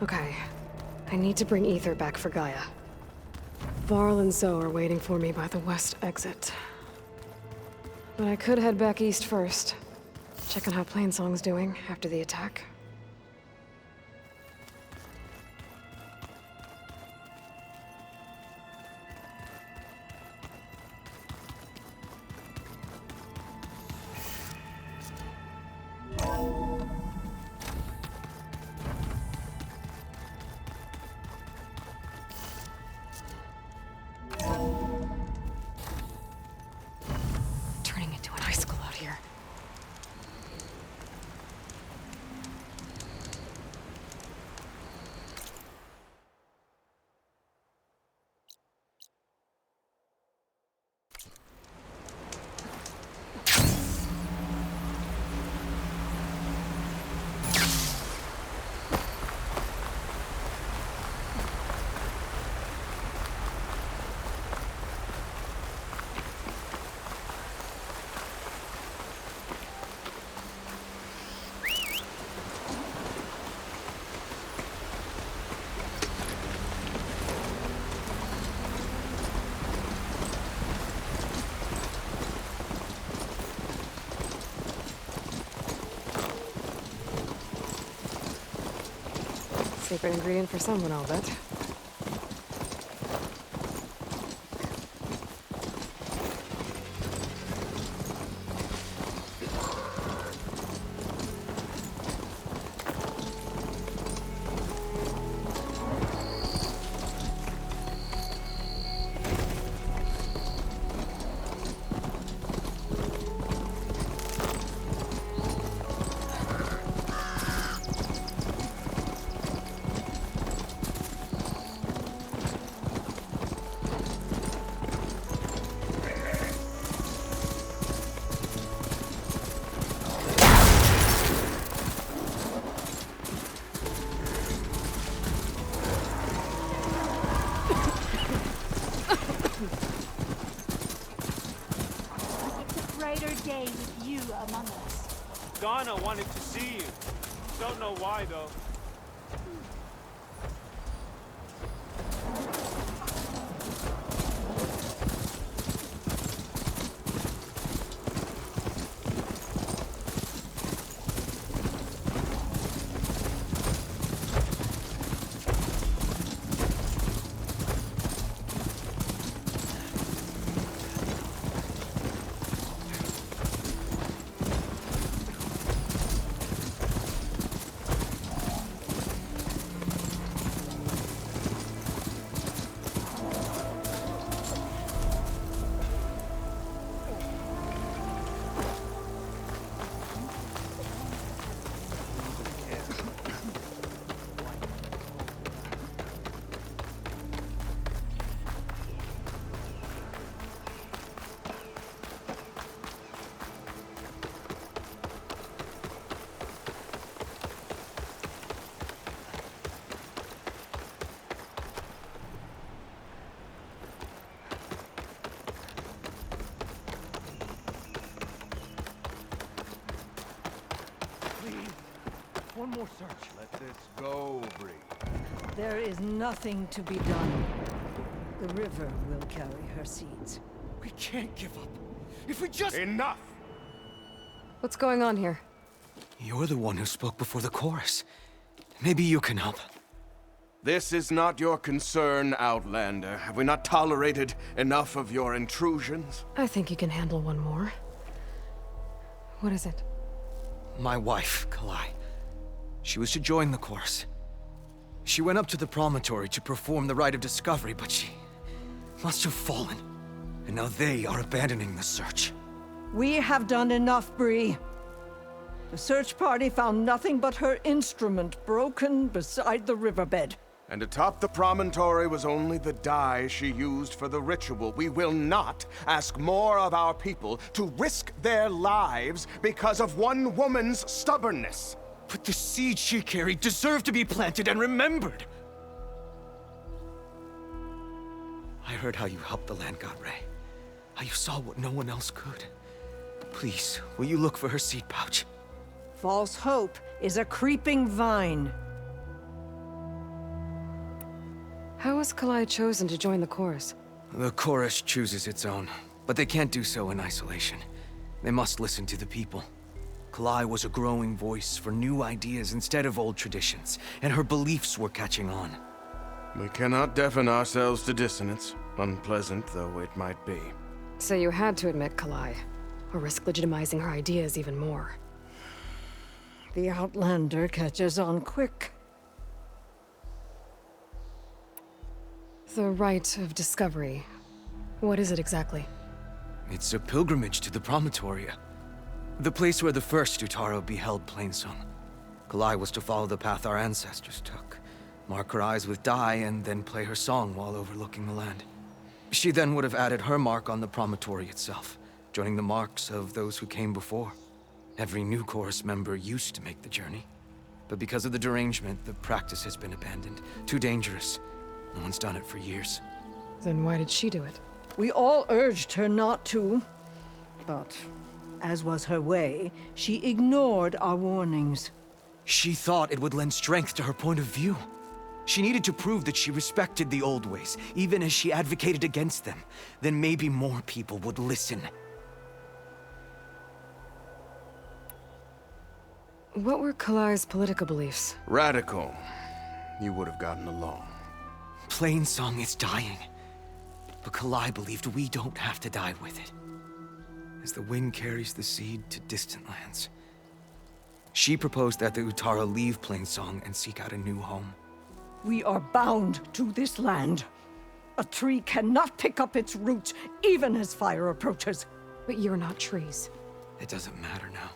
Okay. I need to bring Ether back for Gaia. Varl and Zoe are waiting for me by the west exit. But I could head back east first. Check on how Plainsong's doing after the attack. Turning into an icicle out here. Secret ingredient for someone, I'll bet. Day with you among us. Donna wanted to see you. Don't know why, though. One more search. Let this go, Bree. There is nothing to be done. The river will carry her seeds. We can't give up. If we just... Enough! What's going on here? You're the one who spoke before the chorus. Maybe you can help. This is not your concern, Outlander. Have we not tolerated enough of your intrusions? I think you can handle one more. What is it? My wife, Kalai. She was to join the chorus. She went up to the promontory to perform the rite of discovery, but she must have fallen. And now they are abandoning the search. We have done enough, Bree. The search party found nothing but her instrument broken beside the riverbed. And atop the promontory was only the dye she used for the ritual. We will not ask more of our people to risk their lives because of one woman's stubbornness. But the seed she carried deserved to be planted and remembered. I heard how you helped the land god Ray. How you saw what no one else could. Please, will you look for her seed pouch? False hope is a creeping vine. How was Kalai chosen to join the chorus? The chorus chooses its own, but they can't do so in isolation. They must listen to the people. Kalai was a growing voice for new ideas instead of old traditions, and her beliefs were catching on. We cannot deafen ourselves to dissonance, unpleasant though it might be. So you had to admit Kalai, or risk legitimizing her ideas even more. The Outlander catches on quick. The Rite of Discovery. What is it exactly? It's a pilgrimage to the Promontoria. The place where the first Utaro beheld Plainsong. Kalai was to follow the path our ancestors took. Mark her eyes with dye and then play her song while overlooking the land. She then would have added her mark on the promontory itself, joining the marks of those who came before. Every new chorus member used to make the journey. But because of the derangement, the practice has been abandoned. Too dangerous. No one's done it for years. Then why did she do it? We all urged her not to, but as was her way, she ignored our warnings. She thought it would lend strength to her point of view. She needed to prove that she respected the old ways, even as she advocated against them. Then maybe more people would listen. What were Kalai's political beliefs? Radical. You would have gotten along. Plainsong is dying. But Kalai believed we don't have to die with it. As the wind carries the seed to distant lands. She proposed that the Utara leave Plainsong and seek out a new home. We are bound to this land. A tree cannot pick up its roots, even as fire approaches. But you're not trees. It doesn't matter now.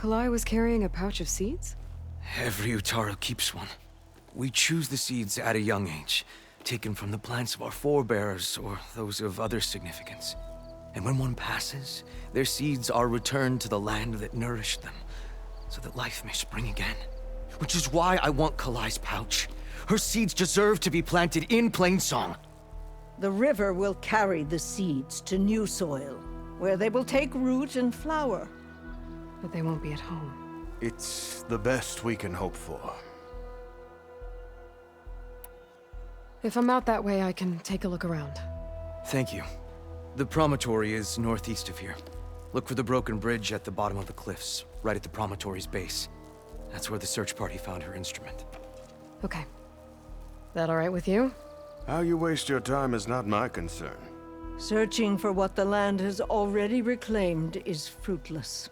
Kalai was carrying a pouch of seeds? Every Utaro keeps one. We choose the seeds at a young age, taken from the plants of our forebears or those of other significance. And when one passes, their seeds are returned to the land that nourished them, so that life may spring again. Which is why I want Kalai's pouch. Her seeds deserve to be planted in Plainsong. The river will carry the seeds to new soil, where they will take root and flower. But they won't be at home. It's the best we can hope for. If I'm out that way, I can take a look around. Thank you. The promontory is northeast of here. Look for the broken bridge at the bottom of the cliffs, right at the promontory's base. That's where the search party found her instrument. Okay. That all right with you? How you waste your time is not my concern. Searching for what the land has already reclaimed is fruitless.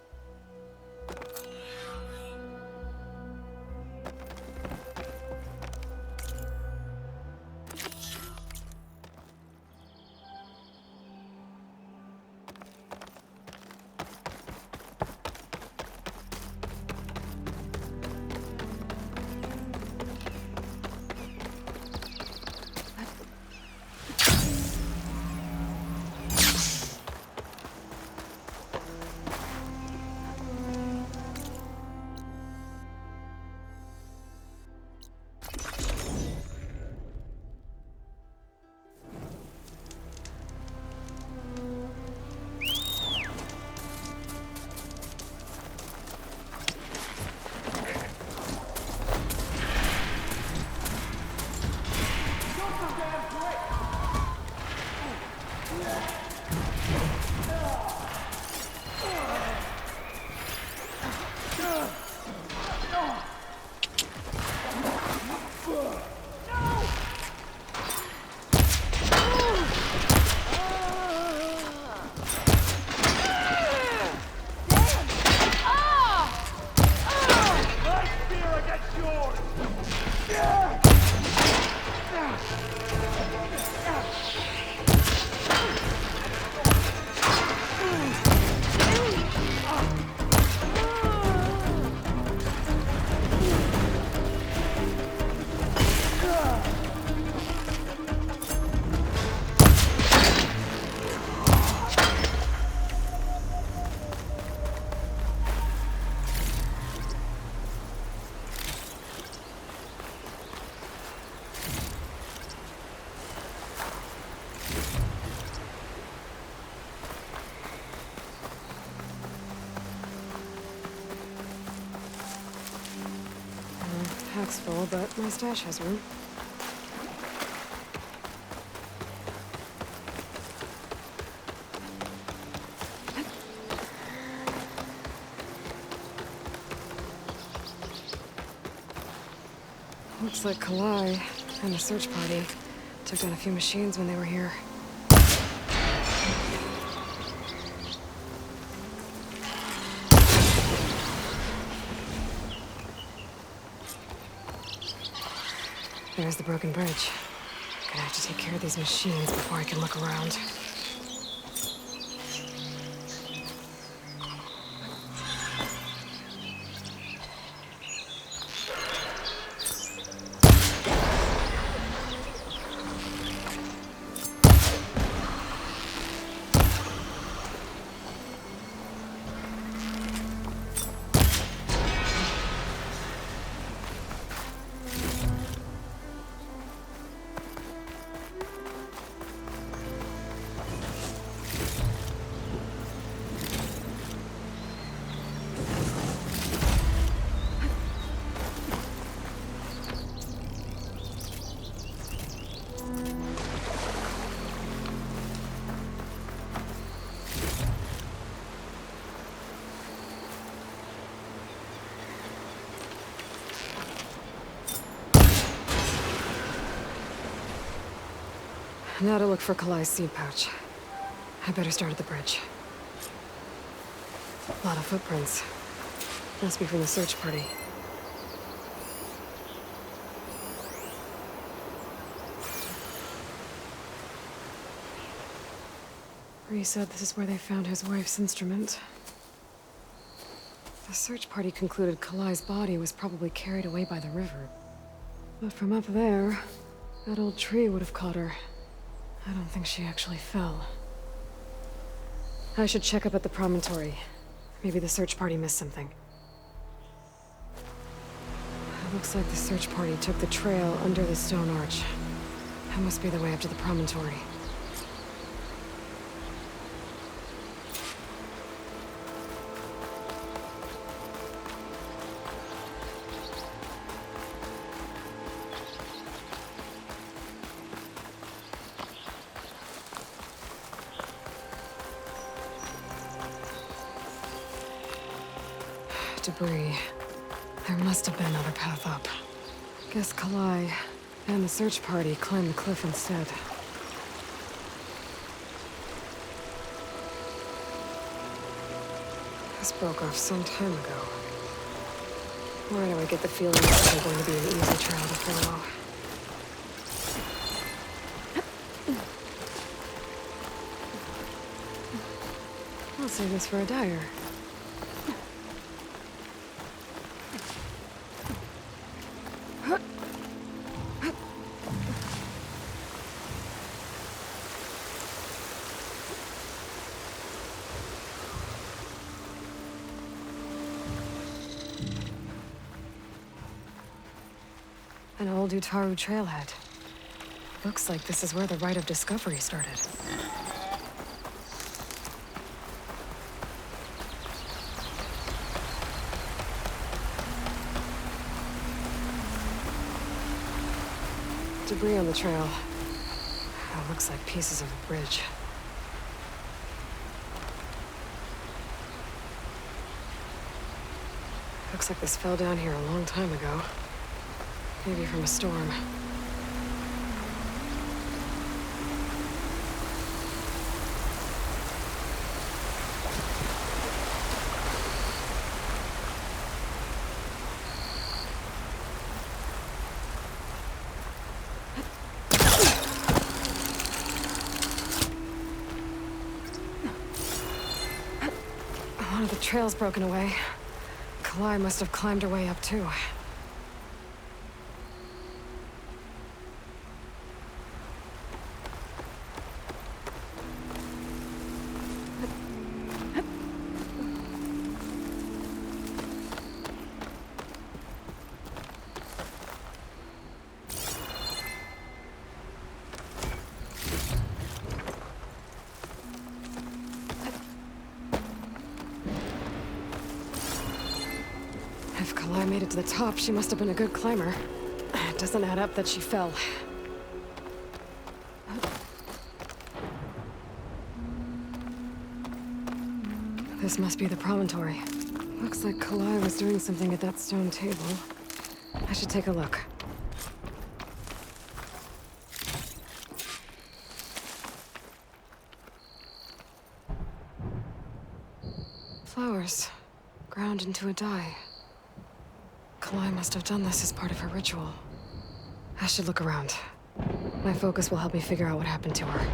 looks full, but my stash has room. Looks like Kalai and the search party took down a few machines when they were here. There's the broken bridge. Gonna have to take care of these machines before I can look around. Now to look for Kalai's seed pouch. I better start at the bridge. A lot of footprints. Must be from the search party. Bree said this is where they found his wife's instrument. The search party concluded Kalai's body was probably carried away by the river. But from up there, that old tree would have caught her. I don't think she actually fell. I should check up at the promontory. Maybe the search party missed something. It looks like the search party took the trail under the stone arch. That must be the way up to the promontory. Debris. There must have been another path up. Guess Kalai and the search party climbed the cliff instead. This broke off some time ago. Why do I get the feeling this isn't going to be an easy trail to follow? I'll save this for a dyer. An old Utaru trailhead. Looks like this is where the Rite of Discovery started. Debris on the trail. It looks like pieces of a bridge. Looks like this fell down here a long time ago. Maybe from a storm. One of the trails broken away. Kalai must have climbed her way up too. If Kalai made it to the top, she must have been a good climber. It doesn't add up that she fell. This must be the promontory. Looks like Kalai was doing something at that stone table. I should take a look. Flowers, ground into a dye. Kalai must have done this as part of her ritual. I should look around. My focus will help me figure out what happened to her.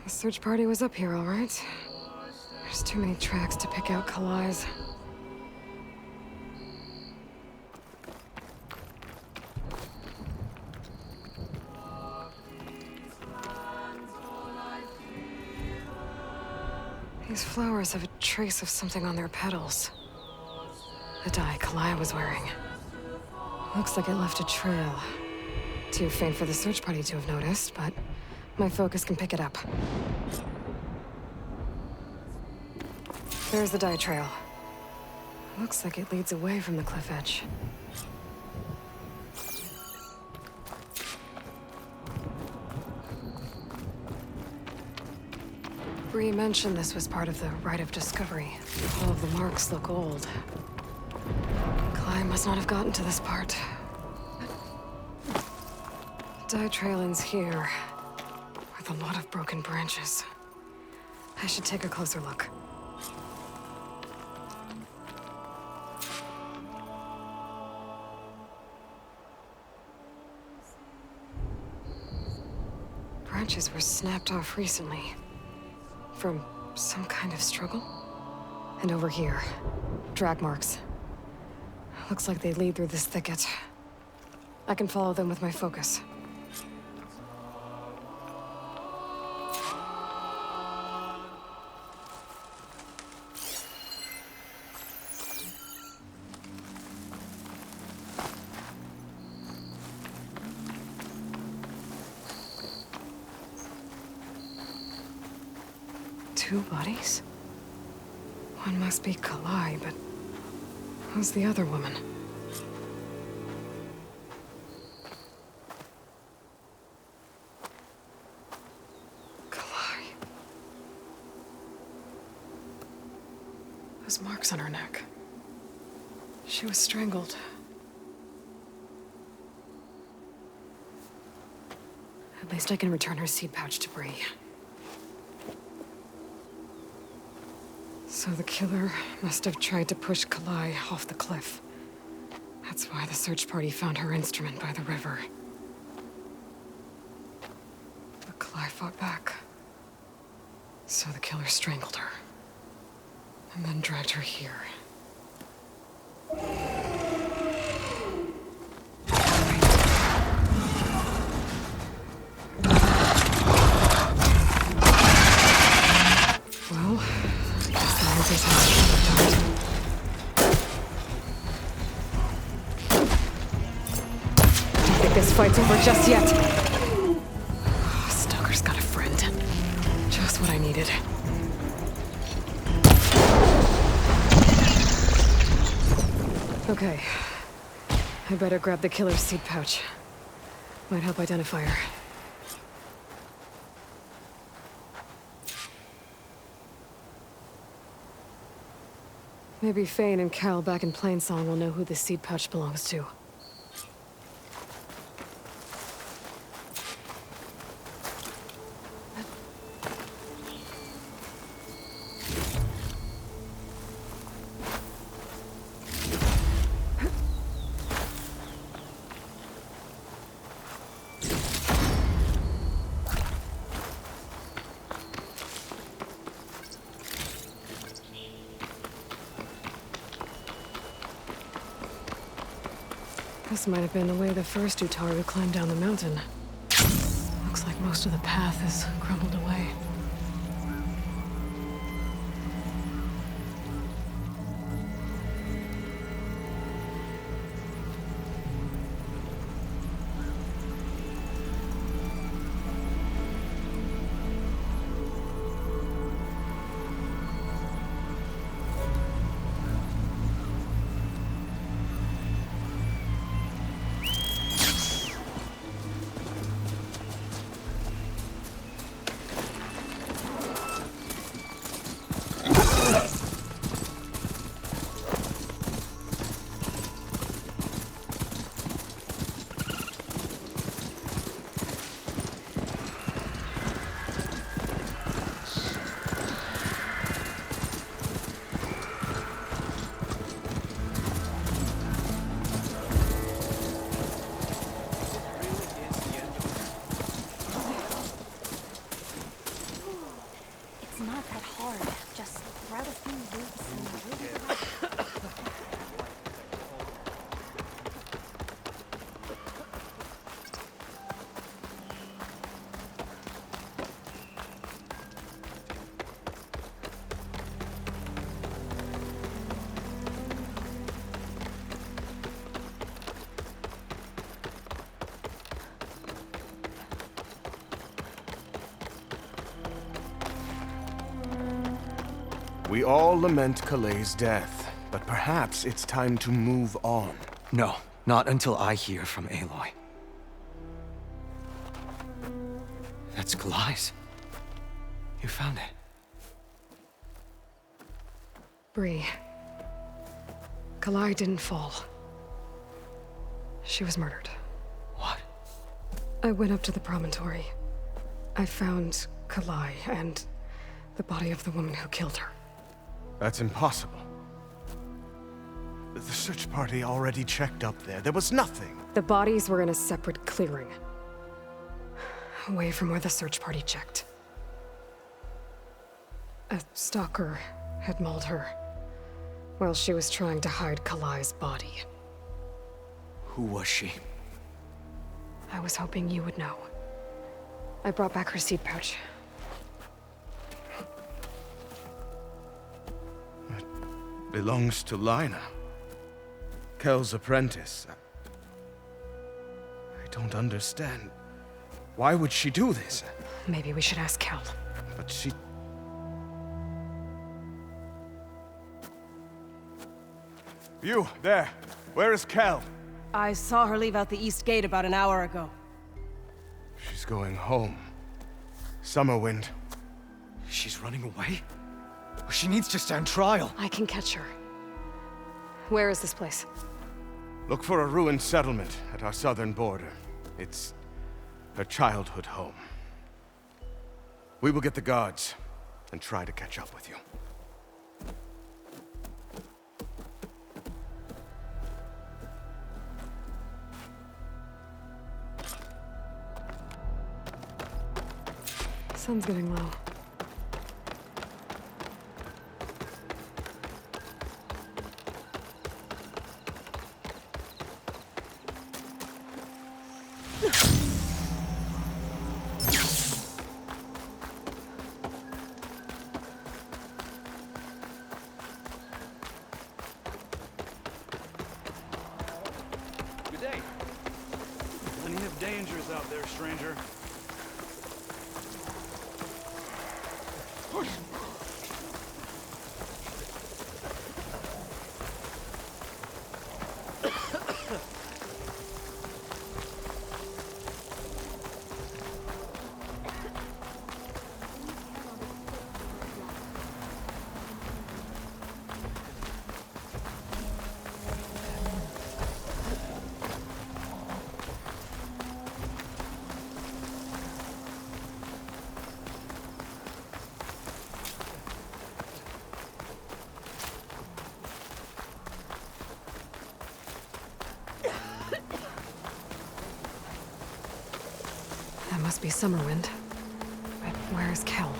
The search party was up here, all right. There's too many tracks to pick out Kalai's. These flowers have a trace of something on their petals. The dye Kalai was wearing. Looks like it left a trail. Too faint for the search party to have noticed, but my focus can pick it up. There's the dye trail. Looks like it leads away from the cliff edge. Bree mentioned this was part of the rite of discovery. All of the marks look old. Kalai must not have gotten to this part. The dye trail ends here, with a lot of broken branches. I should take a closer look. Branches were snapped off recently. From some kind of struggle? And over here, drag marks. Looks like they lead through this thicket. I can follow them with my focus. Two bodies? One must be Kalai, but who's the other woman? Kalai. Those marks on her neck. She was strangled. At least I can return her seed pouch to Bree. So the killer must have tried to push Kalai off the cliff. That's why the search party found her instrument by the river. But Kalai fought back. So the killer strangled her. And then dragged her here. Well, this has don't think this fight's over just yet. Oh, Stalker's got a friend. Just what I needed. Okay. I better grab the killer's seed pouch. Might help identify her. Maybe Fane and Cal back in Plainsong will know who this seed pouch belongs to. This might have been the way the first Utaru climbed down the mountain. Looks like most of the path is crumbled away. We all lament Calay's death, but perhaps it's time to move on. No, not until I hear from Aloy. That's Calay's. You found it. Bree. Kalai didn't fall. She was murdered. What? I went up to the promontory. I found Kalai and the body of the woman who killed her. That's impossible. The search party already checked up there. There was nothing. The bodies were in a separate clearing. Away from where the search party checked. A stalker had mauled her while she was trying to hide Kalai's body. Who was she? I was hoping you would know. I brought back her seed pouch. Belongs to Lina. Kel's apprentice. I don't understand. Why would she do this? Maybe we should ask Kel. But she... You, there. Where is Kel? I saw her leave out the east gate about an hour ago. She's going home. Summerwind. She's running away? She needs to stand trial. I can catch her. Where is this place? Look for a ruined settlement at our southern border. It's her childhood home. We will get the guards and try to catch up with you. Sun's getting low. Good day. Plenty of dangers out there, stranger. That must be Summerwind. But where is Kel?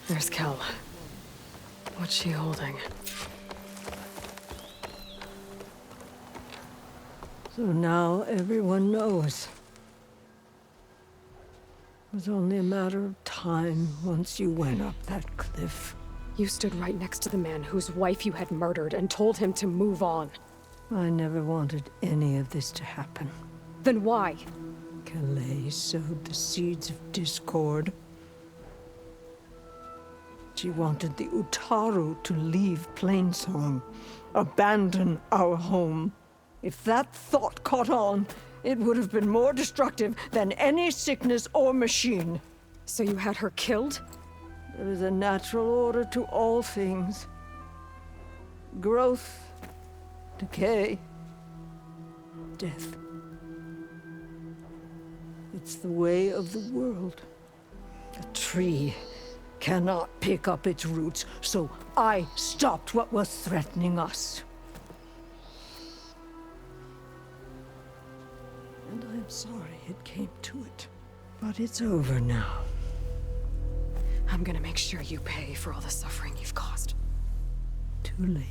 There's Kel. What's she holding? So now everyone knows. It was only a matter of time once you went up that cliff. You stood right next to the man whose wife you had murdered and told him to move on. I never wanted any of this to happen. Then why? Calais sowed the seeds of discord. She wanted the Utaru to leave Plainsong, abandon our home. If that thought caught on, it would have been more destructive than any sickness or machine. So you had her killed? There is a natural order to all things. Growth, decay, death. It's the way of the world. A tree cannot pick up its roots, so I stopped what was threatening us. And I've sorry it came to it, but it's over now. I'm gonna make sure you pay for all the suffering you've caused. Too late.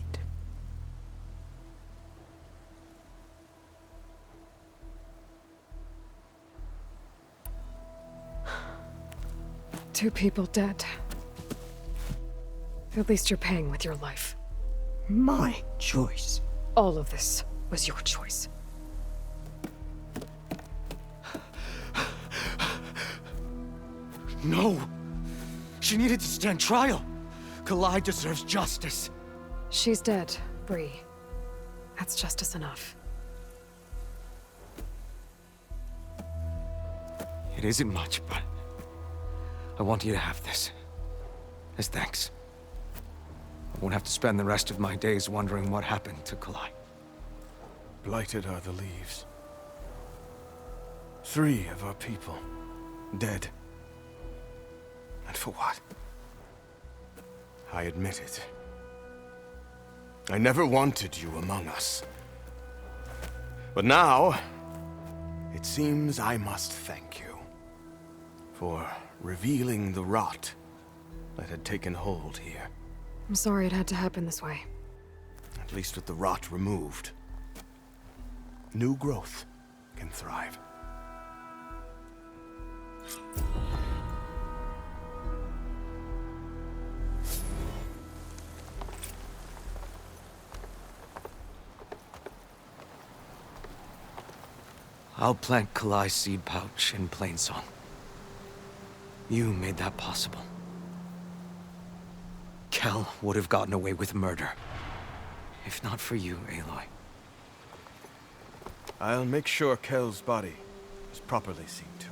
Two people dead. At least you're paying with your life. My choice. All of this was your choice. No! She needed to stand trial! Kalai deserves justice. She's dead, Bree. That's justice enough. It isn't much, but I want you to have this. As thanks. I won't have to spend the rest of my days wondering what happened to Kalai. Blighted are the leaves. 3 of our people, dead. And for what? I admit it. I never wanted you among us. But now, it seems I must thank you for revealing the rot that had taken hold here. I'm sorry it had to happen this way. At least with the rot removed, new growth can thrive. I'll plant Kalai's seed pouch in Plainsong. You made that possible. Kel would have gotten away with murder. If not for you, Aloy. I'll make sure Kel's body is properly seen to.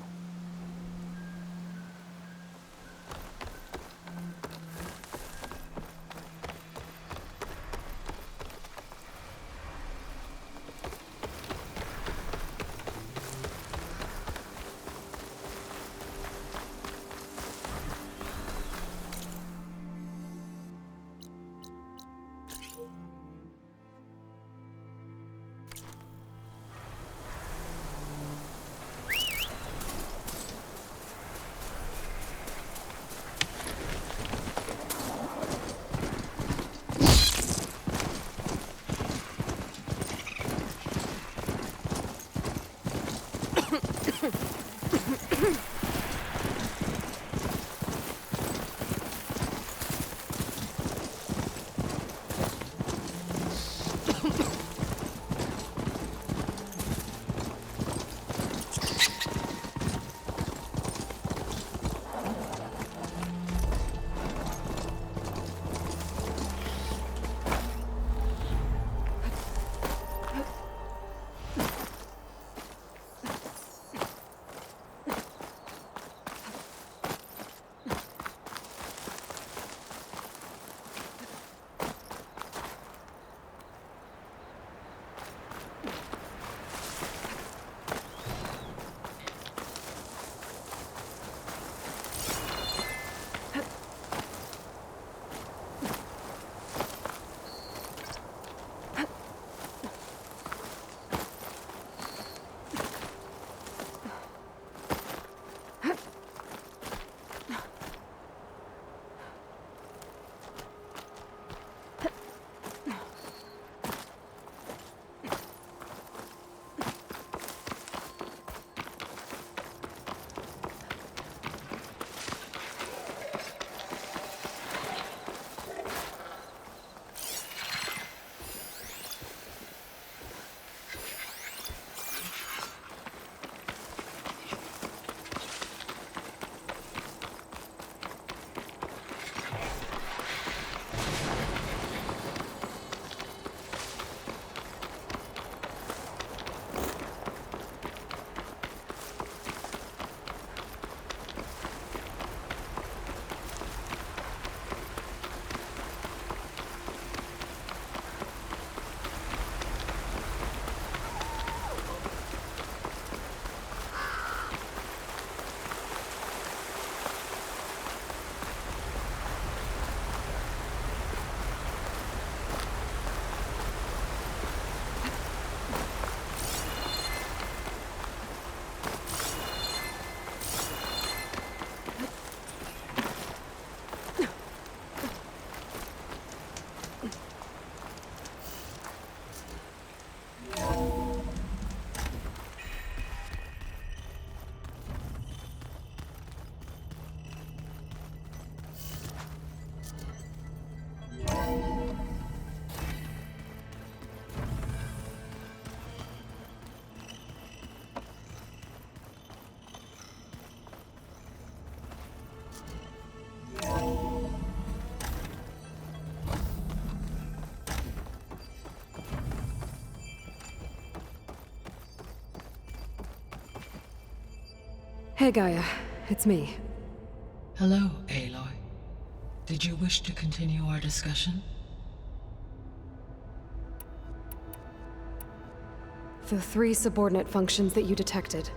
Hey, Gaia. It's me. Hello, Aloy. Did you wish to continue our discussion? The 3 subordinate functions that you detected.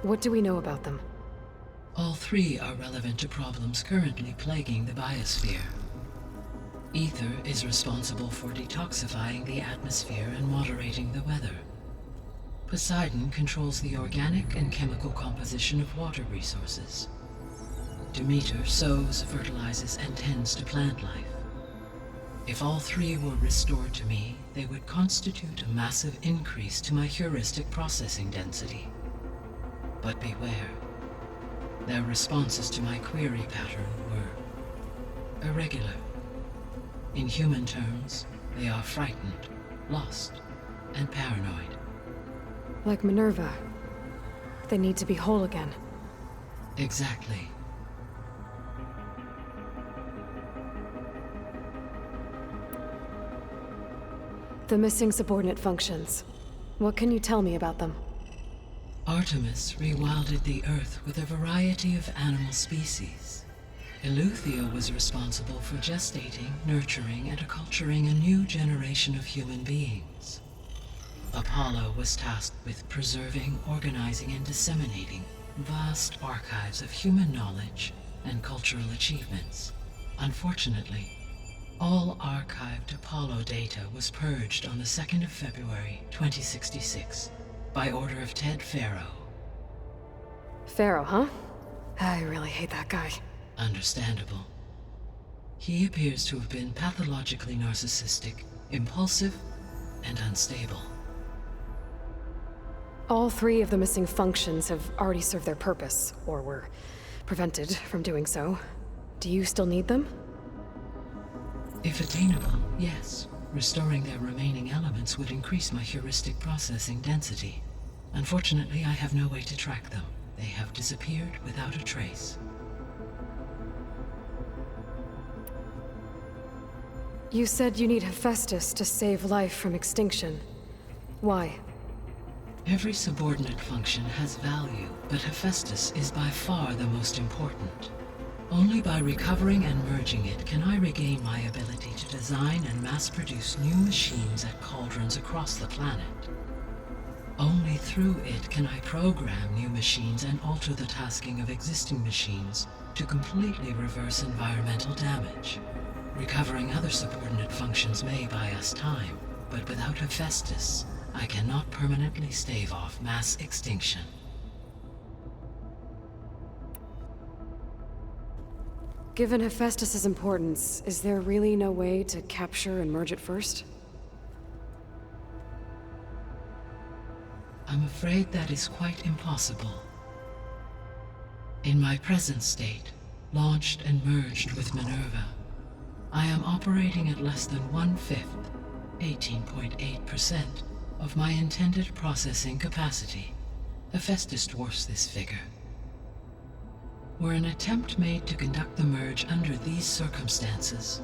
What do we know about them? All 3 are relevant to problems currently plaguing the biosphere. Ether is responsible for detoxifying the atmosphere and moderating the weather. Poseidon controls the organic and chemical composition of water resources. Demeter sows, fertilizes, and tends to plant life. If all 3 were restored to me, they would constitute a massive increase to my heuristic processing density. But beware. Their responses to my query pattern were irregular. In human terms, they are frightened, lost, and paranoid. Like Minerva. They need to be whole again. Exactly. The missing subordinate functions. What can you tell me about them? Artemis rewilded the Earth with a variety of animal species. Eleuthia was responsible for gestating, nurturing, and acculturating a new generation of human beings. Apollo was tasked with preserving, organizing, and disseminating vast archives of human knowledge and cultural achievements. Unfortunately, all archived Apollo data was purged on the 2nd of February, 2066, by order of Ted Faro. Pharaoh, huh? I really hate that guy. Understandable. He appears to have been pathologically narcissistic, impulsive, and unstable. All 3 of the missing functions have already served their purpose, or were prevented from doing so. Do you still need them? If attainable, yes. Restoring their remaining elements would increase my heuristic processing density. Unfortunately, I have no way to track them. They have disappeared without a trace. You said you need Hephaestus to save life from extinction. Why? Every subordinate function has value, but Hephaestus is by far the most important. Only by recovering and merging it can I regain my ability to design and mass-produce new machines at cauldrons across the planet. Only through it can I program new machines and alter the tasking of existing machines to completely reverse environmental damage. Recovering other subordinate functions may buy us time, but without Hephaestus, I cannot permanently stave off mass extinction. Given Hephaestus' importance, is there really no way to capture and merge it first? I'm afraid that is quite impossible. In my present state, launched and merged with Minerva, I am operating at less than 1/5, 18.8%, of my intended processing capacity. Hephaestus dwarfs this figure. Were an attempt made to conduct the merge under these circumstances,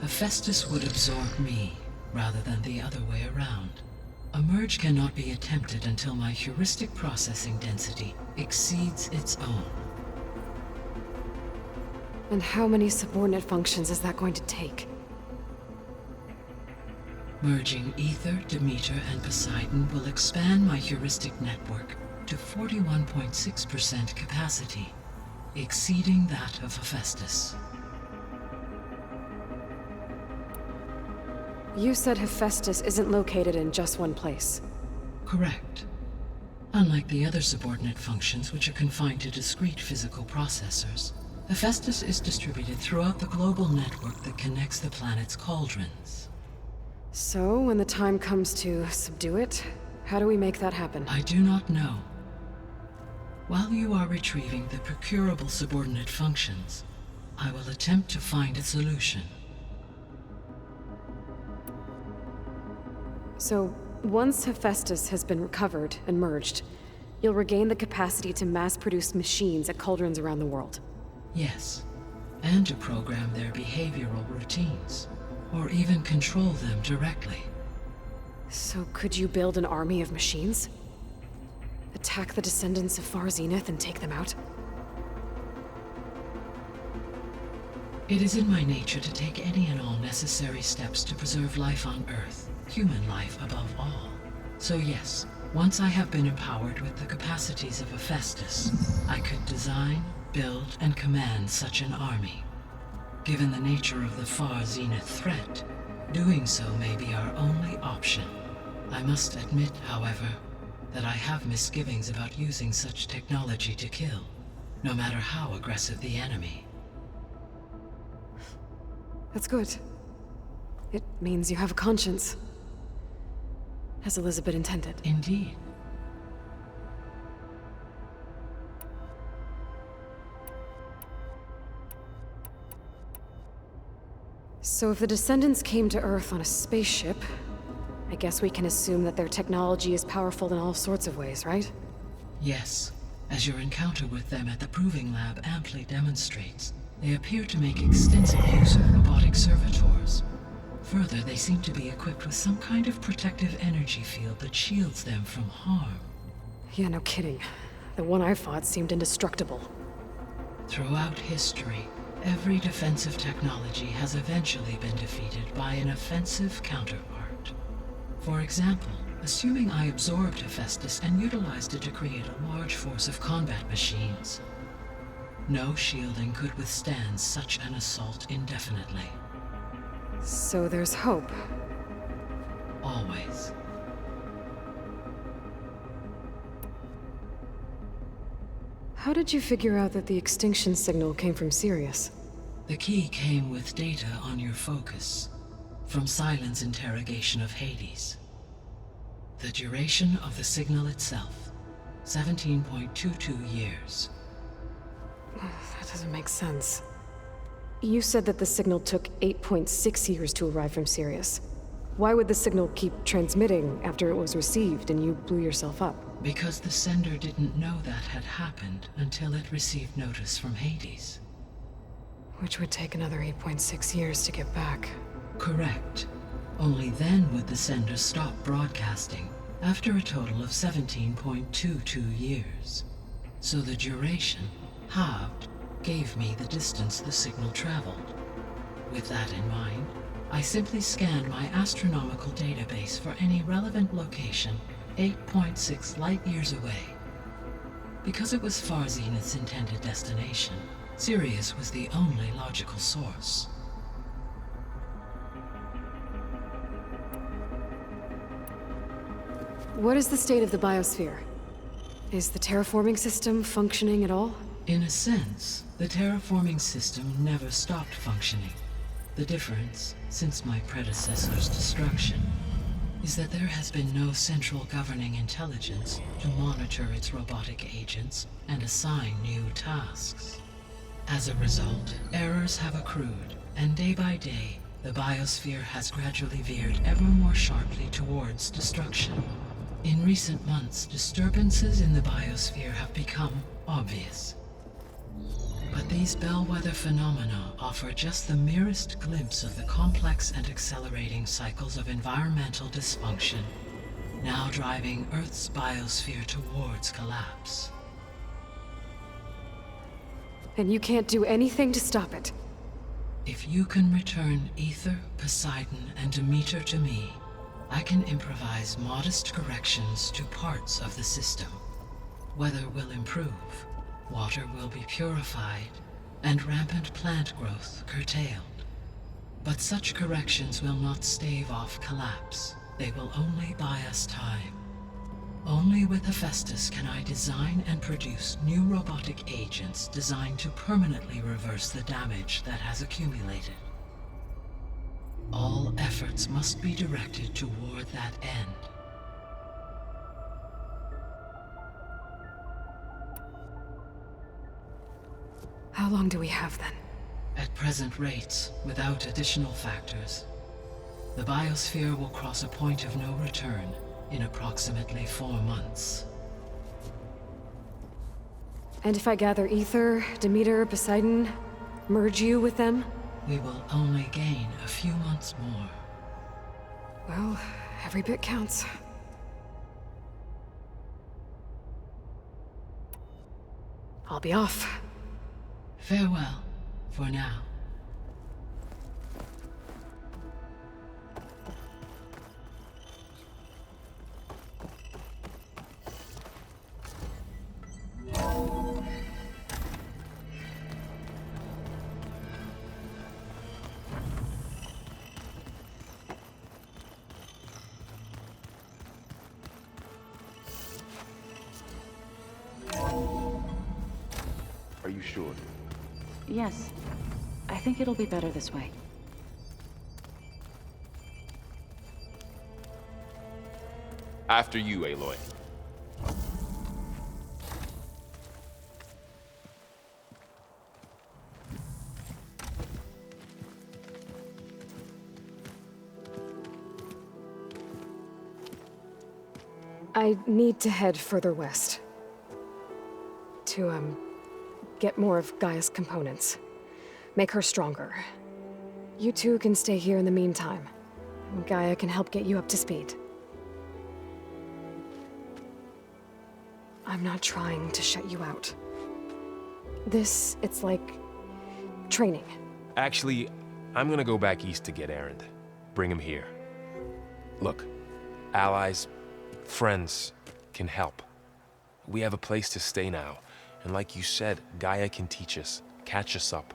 Hephaestus would absorb me, rather than the other way around. A merge cannot be attempted until my heuristic processing density exceeds its own. And how many subordinate functions is that going to take? Merging Ether, Demeter, and Poseidon will expand my heuristic network to 41.6% capacity, exceeding that of Hephaestus. You said Hephaestus isn't located in just one place. Correct. Unlike the other subordinate functions, which are confined to discrete physical processors, Hephaestus is distributed throughout the global network that connects the planet's cauldrons. So, when the time comes to subdue it, how do we make that happen? I do not know. While you are retrieving the procurable subordinate functions, I will attempt to find a solution. So, once Hephaestus has been recovered and merged, you'll regain the capacity to mass-produce machines at cauldrons around the world. Yes, and to program their behavioral routines, or even control them directly. So could you build an army of machines? Attack the descendants of Far Zenith and take them out? It is in my nature to take any and all necessary steps to preserve life on Earth, human life above all. So yes, once I have been empowered with the capacities of Hephaestus, I could design, build, and command such an army. Given the nature of the Far Zenith threat, doing so may be our only option. I must admit, however, that I have misgivings about using such technology to kill, no matter how aggressive the enemy. That's good. It means you have a conscience. As Elizabeth intended. Indeed. So if the descendants came to Earth on a spaceship, I guess we can assume that their technology is powerful in all sorts of ways, right? Yes, as your encounter with them at the Proving Lab amply demonstrates, they appear to make extensive use of robotic servitors. Further, they seem to be equipped with some kind of protective energy field that shields them from harm. Yeah, no kidding. The one I fought seemed indestructible. Throughout history, every defensive technology has eventually been defeated by an offensive counterpart. For example, assuming I absorbed Hephaestus and utilized it to create a large force of combat machines. No shielding could withstand such an assault indefinitely. So there's hope. Always. How did you figure out that the extinction signal came from Sirius? The key came with data on your focus, from Silent's interrogation of Hades. The duration of the signal itself, 17.22 years. That doesn't make sense. You said that the signal took 8.6 years to arrive from Sirius. Why would the signal keep transmitting after it was received and you blew yourself up? Because the sender didn't know that had happened until it received notice from Hades. Which would take another 8.6 years to get back. Correct. Only then would the sender stop broadcasting, after a total of 17.22 years. So the duration, halved, gave me the distance the signal traveled. With that in mind, I simply scanned my astronomical database for any relevant location 8.6 light-years away. Because it was Far Zenith's intended destination, Sirius was the only logical source. What is the state of the biosphere? Is the terraforming system functioning at all? In a sense, the terraforming system never stopped functioning. The difference, since my predecessor's destruction, is that there has been no central governing intelligence to monitor its robotic agents and assign new tasks. As a result, errors have accrued, and day by day, the biosphere has gradually veered ever more sharply towards destruction. In recent months, disturbances in the biosphere have become obvious. But these bellwether phenomena offer just the merest glimpse of the complex and accelerating cycles of environmental dysfunction, now driving Earth's biosphere towards collapse. And you can't do anything to stop it? If you can return Ether, Poseidon, and Demeter to me, I can improvise modest corrections to parts of the system. Weather will improve, water will be purified, and rampant plant growth curtailed. But such corrections will not stave off collapse. They will only buy us time. Only with Hephaestus can I design and produce new robotic agents designed to permanently reverse the damage that has accumulated. All efforts must be directed toward that end. How long do we have then? At present rates, without additional factors, the biosphere will cross a point of no return in approximately 4 months. And if I gather Ether, Demeter, Poseidon, merge you with them? We will only gain a few months more. Well, every bit counts. I'll be off. Farewell, for now. Are you sure? Yes. I think it'll be better this way. After you, Aloy. I need to head further west. To, get more of Gaia's components. Make her stronger. You two can stay here in the meantime. Gaia can help get you up to speed. I'm not trying to shut you out. It's like training. Actually, I'm gonna go back east to get Erend. Bring him here. Look, allies, friends can help. We have a place to stay now, and like you said, Gaia can teach us, catch us up.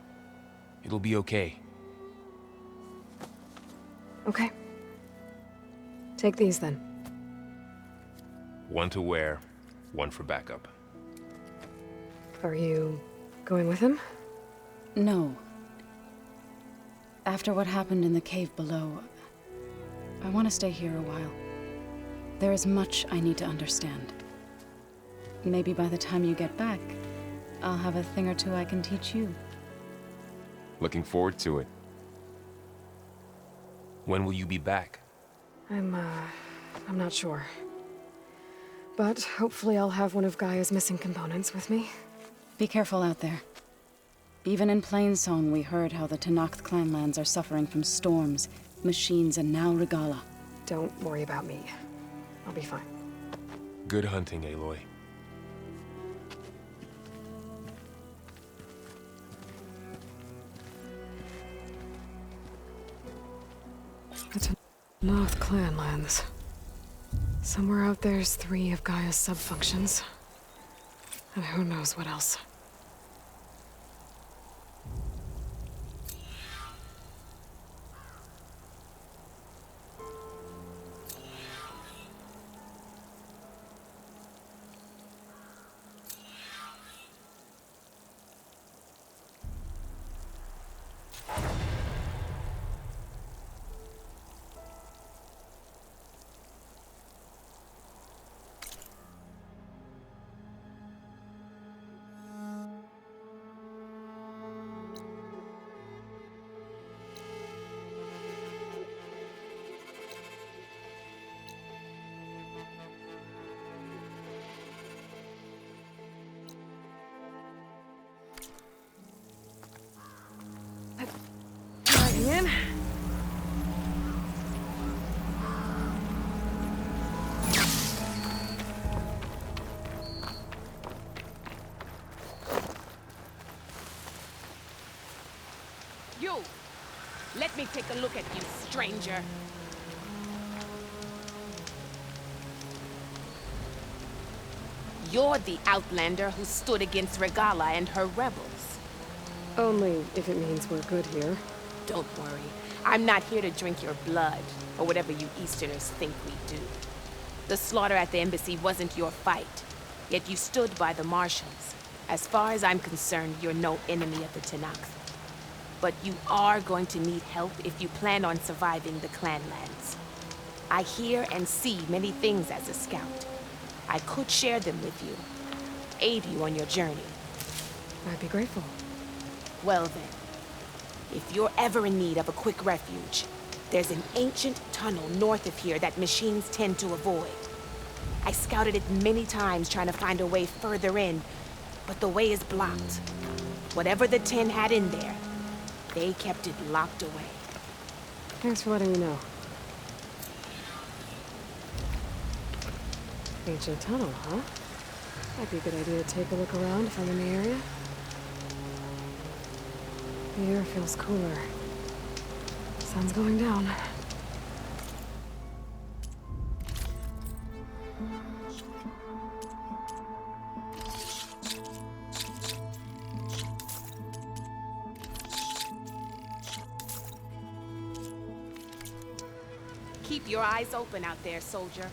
It'll be okay. Okay. Take these then. One to wear, one for backup. Are you going with him? No. After what happened in the cave below, I want to stay here a while. There is much I need to understand. Maybe by the time you get back, I'll have a thing or two I can teach you. Looking forward to it. When will you be back? I'm not sure. But hopefully I'll have one of Gaia's missing components with me. Be careful out there. Even in Plainsong, we heard how the Tenakth clanlands are suffering from storms, machines, and now Regala. Don't worry about me. I'll be fine. Good hunting, Aloy. The Tenakth clanlands. Somewhere out there's 3 of Gaia's sub-functions. And who knows what else. In. You! Let me take a look at you, stranger. You're the Outlander who stood against Regala and her rebels. Only if it means we're good here. Don't worry. I'm not here to drink your blood, or whatever you Easterners think we do. The slaughter at the embassy wasn't your fight, yet you stood by the Marshals. As far as I'm concerned, you're no enemy of the Tenakth. But you are going to need help if you plan on surviving the clanlands. I hear and see many things as a scout. I could share them with you, aid you on your journey. I'd be grateful. Well then, if you're ever in need of a quick refuge, there's an ancient tunnel north of here that machines tend to avoid. I scouted it many times trying to find a way further in, but the way is blocked. Whatever the Ten had in there, they kept it locked away. Thanks for letting me know. Ancient tunnel, huh? Might be a good idea to take a look around if I'm in the area. The air feels cooler. Sun's going down. Keep your eyes open out there, soldier.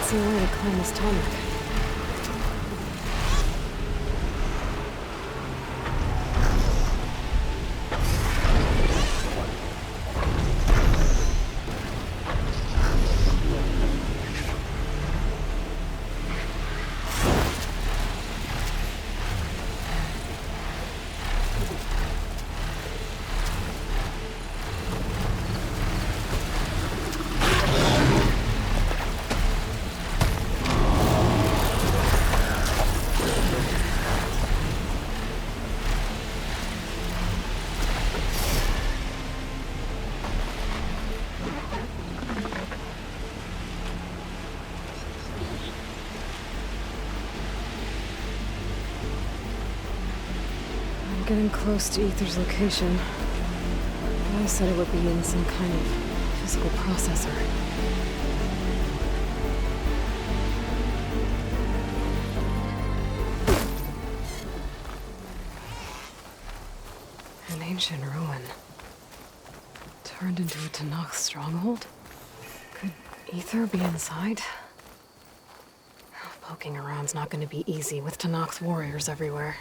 See a way to climb this tarmac. Getting close to Ether's location. I said it would be in some kind of physical processor. An ancient ruin. Turned into a Tanakh stronghold? Could Ether be inside? Poking around's not gonna be easy with Tanak's warriors everywhere.